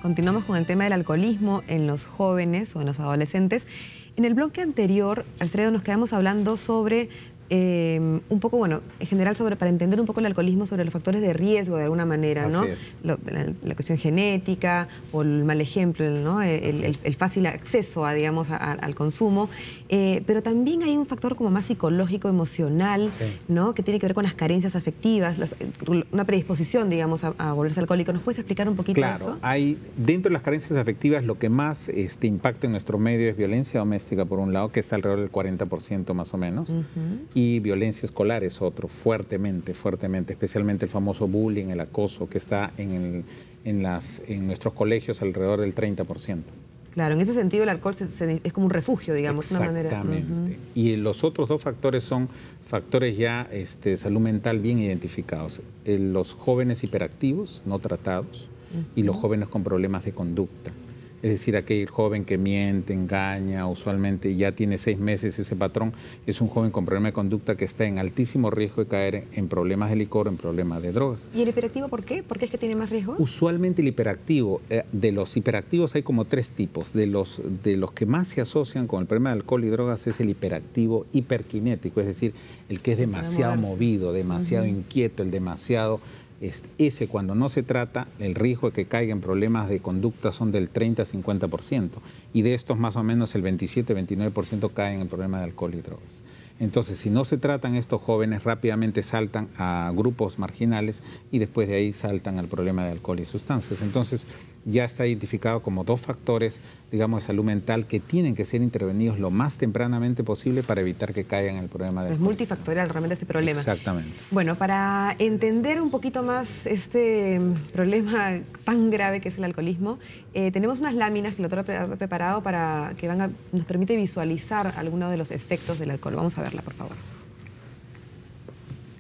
Continuamos con el tema del alcoholismo en los jóvenes o en los adolescentes. En el bloque anterior, Alfredo, nos quedamos hablando sobre un poco, bueno, en general para entender un poco el alcoholismo, sobre los factores de riesgo de alguna manera, ¿no? Así es. La cuestión genética o el mal ejemplo, ¿no? El fácil acceso a, digamos, al consumo. Pero también hay un factor como más psicológico, emocional, sí, ¿no? Que tiene que ver con las carencias afectivas, una predisposición, digamos, a volverse alcohólico. ¿Nos puedes explicar un poquito eso? Claro, dentro de las carencias afectivas lo que más impacta en nuestro medio es violencia doméstica, por un lado, que está alrededor del 40% más o menos. Y violencia escolar es otro, fuertemente, especialmente el famoso bullying, el acoso, que está en nuestros colegios alrededor del 30%. Claro, en ese sentido el alcohol es como un refugio, digamos, una manera. Exactamente. Y los otros dos factores son factores ya de salud mental bien identificados. Los jóvenes hiperactivos, no tratados, y los jóvenes con problemas de conducta. Es decir, aquel joven que miente, engaña, usualmente ya tiene 6 meses ese patrón, es un joven con problema de conducta que está en altísimo riesgo de caer en problemas de licor, en problemas de drogas. ¿Y el hiperactivo por qué? ¿Por qué es que tiene más riesgo? Usualmente el hiperactivo, de los hiperactivos hay como 3 tipos. De los que más se asocian con el problema de alcohol y drogas es el hiperactivo hiperkinético, es decir, el que es demasiado movido, demasiado inquieto, el demasiado... Ese, cuando no se trata, el riesgo de que caiga en problemas de conducta son del 30-50%, y de estos más o menos el 27-29% caen en problemas de alcohol y drogas. Entonces, si no se tratan, estos jóvenes rápidamente saltan a grupos marginales y después de ahí saltan al problema de alcohol y sustancias. Entonces, ya está identificado como 2 factores, digamos, de salud mental que tienen que ser intervenidos lo más tempranamente posible para evitar que caigan en el problema de alcohol. Es multifactorial realmente ese problema. Exactamente. Bueno, para entender un poquito más este problema tan grave que es el alcoholismo, tenemos unas láminas que el doctor ha preparado para que nos permite visualizar algunos de los efectos del alcohol. Vamos a verla, por favor.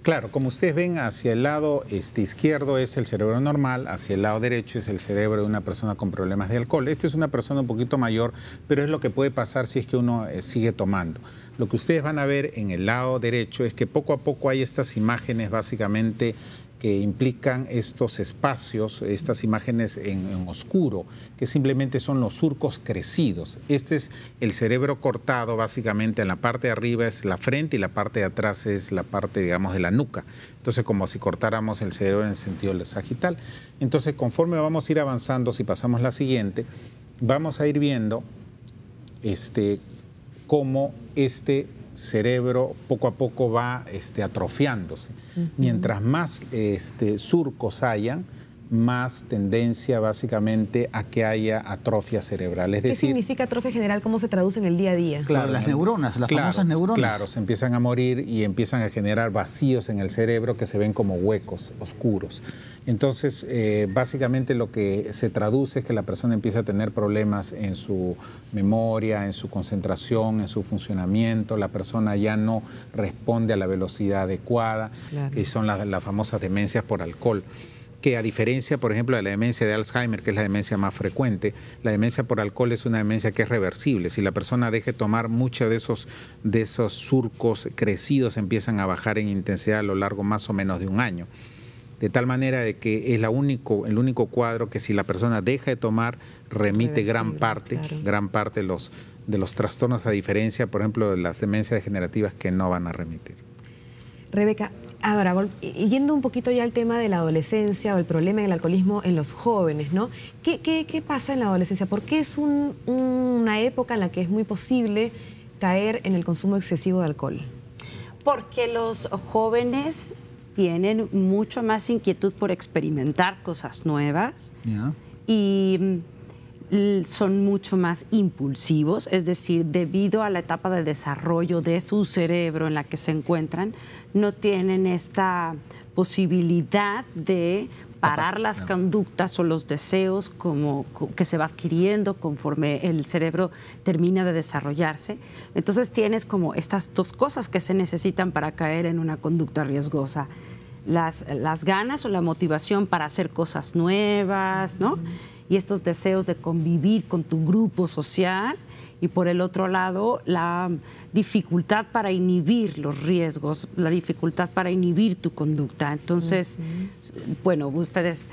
Claro, como ustedes ven, hacia el lado izquierdo es el cerebro normal, hacia el lado derecho es el cerebro de una persona con problemas de alcohol. Esta es una persona un poquito mayor, pero es lo que puede pasar si es que uno sigue tomando. Lo que ustedes van a ver en el lado derecho es que poco a poco hay estas imágenes básicamente que implican estos espacios, estas imágenes en oscuro, que simplemente son los surcos crecidos. Este es el cerebro cortado, básicamente en la parte de arriba es la frente y la parte de atrás es la parte, digamos, de la nuca. Entonces, como si cortáramos el cerebro en el sentido del sagital. Entonces, conforme vamos a ir avanzando, si pasamos la siguiente, vamos a ir viendo cómo cerebro poco a poco va atrofiándose. Mientras más surcos hayan, más tendencia básicamente a que haya atrofia cerebral. Es decir, ¿qué significa atrofia general? ¿Cómo se traduce en el día a día? Claro, las neuronas, las famosas neuronas. Claro, se empiezan a morir y empiezan a generar vacíos en el cerebro que se ven como huecos oscuros. Entonces, básicamente lo que se traduce es que la persona empieza a tener problemas en su memoria, en su concentración, en su funcionamiento. La persona ya no responde a la velocidad adecuada, que son las famosas demencias por alcohol. Que a diferencia, por ejemplo, de la demencia de Alzheimer, que es la demencia más frecuente, la demencia por alcohol es una demencia que es reversible. Si la persona deja de tomar, muchos de esos surcos crecidos empiezan a bajar en intensidad a lo largo más o menos de un año. De tal manera de que es el único cuadro que si la persona deja de tomar, remite gran parte de los trastornos, a diferencia, por ejemplo, de las demencias degenerativas que no van a remitir. Rebeca, ahora, yendo un poquito ya al tema de la adolescencia o el problema del alcoholismo en los jóvenes, ¿no? ¿Qué pasa en la adolescencia? ¿Por qué es una época en la que es muy posible caer en el consumo excesivo de alcohol? Porque los jóvenes tienen mucho más inquietud por experimentar cosas nuevas y son mucho más impulsivos, es decir, debido a la etapa de desarrollo de su cerebro en la que se encuentran, no tienen esta posibilidad de parar las conductas o los deseos que se va adquiriendo conforme el cerebro termina de desarrollarse. Entonces tienes como estas 2 cosas que se necesitan para caer en una conducta riesgosa. Las ganas o la motivación para hacer cosas nuevas, ¿no? Y estos deseos de convivir con tu grupo social, y por el otro lado la dificultad para inhibir los riesgos, la dificultad para inhibir tu conducta. Entonces, bueno, ustedes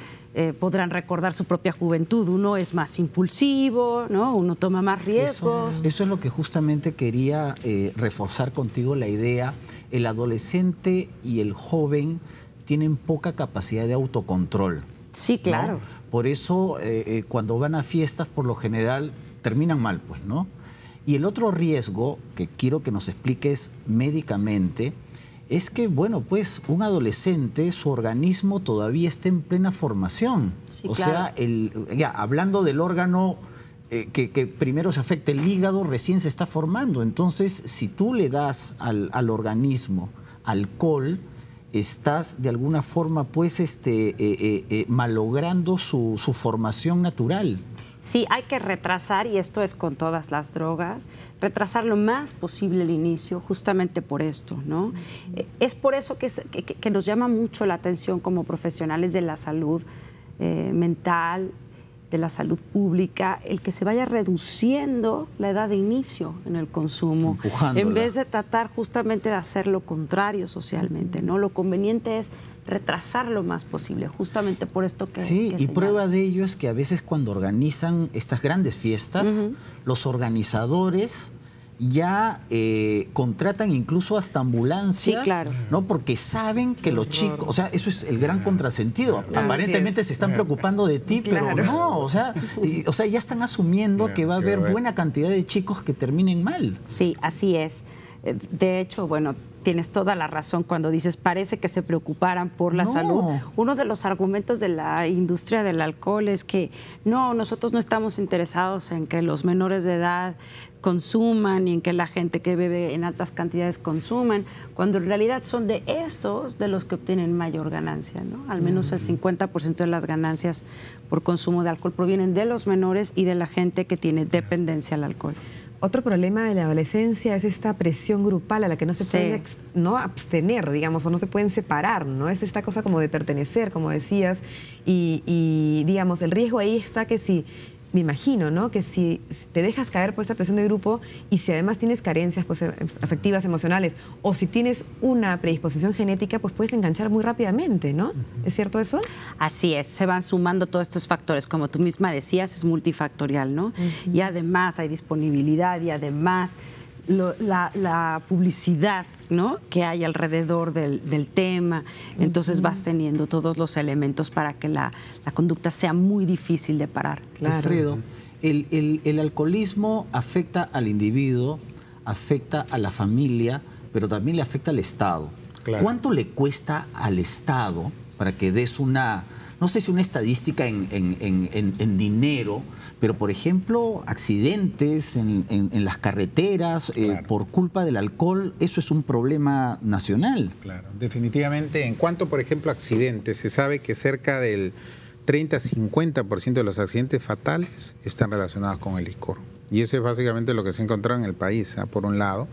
podrán recordar su propia juventud. Uno es más impulsivo, ¿no? Uno toma más riesgos. Eso es lo que justamente quería reforzar contigo, la idea. El adolescente y el joven tienen poca capacidad de autocontrol. Sí, claro. ¿No? Por eso, cuando van a fiestas, por lo general, terminan mal, pues, ¿no? Y el otro riesgo que quiero que nos expliques médicamente es que, bueno, pues un adolescente, su organismo todavía está en plena formación. Sí, o claro. sea, hablando del órgano que primero se afecta, el hígado recién se está formando. Entonces, si tú le das al organismo alcohol, estás de alguna forma pues malogrando su formación natural. Sí, hay que retrasar, y esto es con todas las drogas, retrasar lo más posible el inicio, justamente por esto, ¿no? Es por eso que nos llama mucho la atención como profesionales de la salud mental, de la salud pública, el que se vaya reduciendo la edad de inicio en el consumo, empujándola, en vez de tratar justamente de hacer lo contrario socialmente, ¿no? Lo conveniente es retrasar lo más posible, justamente por esto que sí, que y prueba señalas. de ello es que a veces cuando organizan estas grandes fiestas, los organizadores ya contratan incluso hasta ambulancias, Sí, claro. ¿no? Porque saben que los chicos, o sea, eso es el gran contrasentido. Aparentemente se están preocupando de ti, pero Claro. no, o sea, ya están asumiendo que va a haber buena cantidad de chicos que terminen mal. Sí, así es. De hecho, bueno, tienes toda la razón cuando dices, parece que se preocuparan por la No. salud. Uno de los argumentos de la industria del alcohol es que no, nosotros no estamos interesados en que los menores de edad consuman y en que la gente que bebe en altas cantidades consuman, cuando en realidad son de estos de los que obtienen mayor ganancia, ¿no? Al menos el 50% de las ganancias por consumo de alcohol provienen de los menores y de la gente que tiene dependencia al alcohol. Otro problema de la adolescencia es esta presión grupal a la que no se Sí. pueden no abstener, digamos, o no se pueden separar, ¿no? Es esta cosa como de pertenecer, como decías, y digamos, el riesgo ahí está que si, me imagino, ¿no? Que si te dejas caer por esta presión de grupo y si además tienes carencias pues, afectivas, emocionales, o si tienes una predisposición genética, pues puedes enganchar muy rápidamente, ¿no? ¿Es cierto eso? Así es, se van sumando todos estos factores, como tú misma decías, es multifactorial, ¿no? Y además hay disponibilidad y además la publicidad, ¿no? Que hay alrededor del tema, entonces vas teniendo todos los elementos para que la conducta sea muy difícil de parar. Claro. Alfredo, el alcoholismo afecta al individuo, afecta a la familia, pero también le afecta al Estado. Claro. ¿Cuánto le cuesta al Estado, para que des una, no sé si una estadística en dinero, pero por ejemplo, accidentes en las carreteras Claro. por culpa del alcohol? Eso es un problema nacional. Claro, definitivamente. En cuanto, por ejemplo, a accidentes, se sabe que cerca del 30-50% de los accidentes fatales están relacionados con el licor. Y eso es básicamente lo que se ha encontrado en el país, por un lado.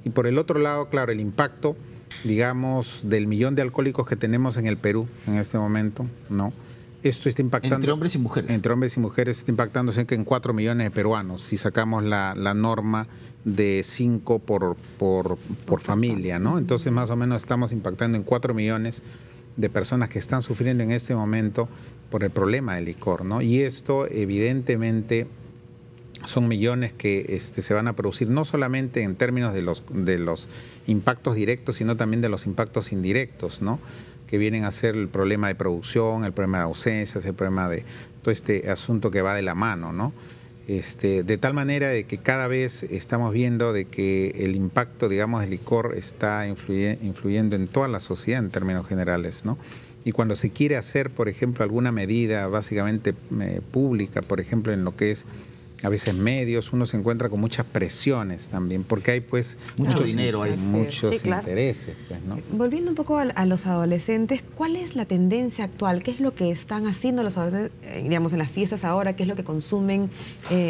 Y por el otro lado, claro, el impacto, digamos, del 1 millón de alcohólicos que tenemos en el Perú en este momento, ¿no? Esto está impactando... Entre hombres y mujeres. Entre hombres y mujeres está impactando cerca en 4 millones de peruanos, si sacamos la norma de 5 por familia, ¿no? Entonces, más o menos estamos impactando en 4 millones de personas que están sufriendo en este momento por el problema del licor, ¿no? Y esto, evidentemente, son millones que se van a producir no solamente en términos de los impactos directos, sino también de los impactos indirectos, ¿no? Que vienen a ser el problema de producción, el problema de ausencias, el problema de todo este asunto que va de la mano, ¿no? De tal manera de que cada vez estamos viendo de que el impacto, digamos, del licor está influyendo en toda la sociedad en términos generales, ¿no? Y cuando se quiere hacer, por ejemplo, alguna medida básicamente pública, por ejemplo, en lo que es a veces medios, uno se encuentra con muchas presiones también, porque hay pues Mucho dinero, hay muchos Sí, claro. intereses, pues, ¿no? Volviendo un poco a los adolescentes, ¿cuál es la tendencia actual? ¿Qué es lo que están haciendo los adolescentes, digamos, en las fiestas ahora? ¿Qué es lo que consumen?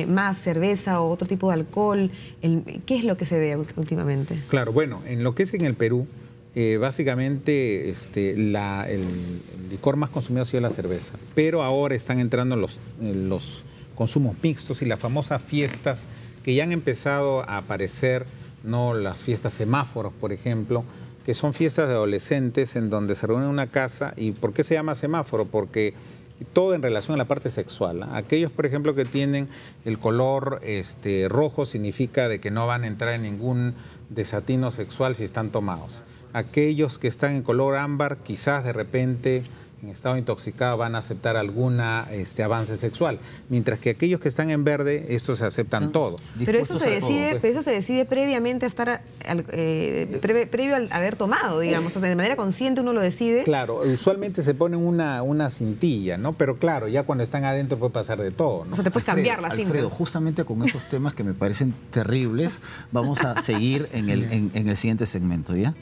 ¿Más cerveza o otro tipo de alcohol? ¿Qué es lo que se ve últimamente? Claro, bueno, en lo que es en el Perú, básicamente el licor más consumido ha sido la cerveza, pero ahora están entrando los consumos mixtos y las famosas fiestas que ya han empezado a aparecer, ¿no? Las fiestas semáforos, por ejemplo, que son fiestas de adolescentes en donde se reúnen en una casa. ¿Y por qué se llama semáforo? Porque todo en relación a la parte sexual, ¿eh? Aquellos, por ejemplo, que tienen el color rojo significa de que no van a entrar en ningún desatino sexual si están tomados. Aquellos que están en color ámbar, quizás de repente en estado intoxicado van a aceptar alguna avance sexual, mientras que aquellos que están en verde, estos se aceptan todo. Pero eso se decide previamente a estar previo al haber tomado, digamos, o sea, de manera consciente uno lo decide. Claro, usualmente se pone una cintilla, ¿no? Pero claro, ya cuando están adentro puede pasar de todo, ¿no? O sea, te puedes cambiar la cinta. Alfredo, justamente con esos temas que me parecen terribles, vamos a seguir en el siguiente segmento, ¿ya?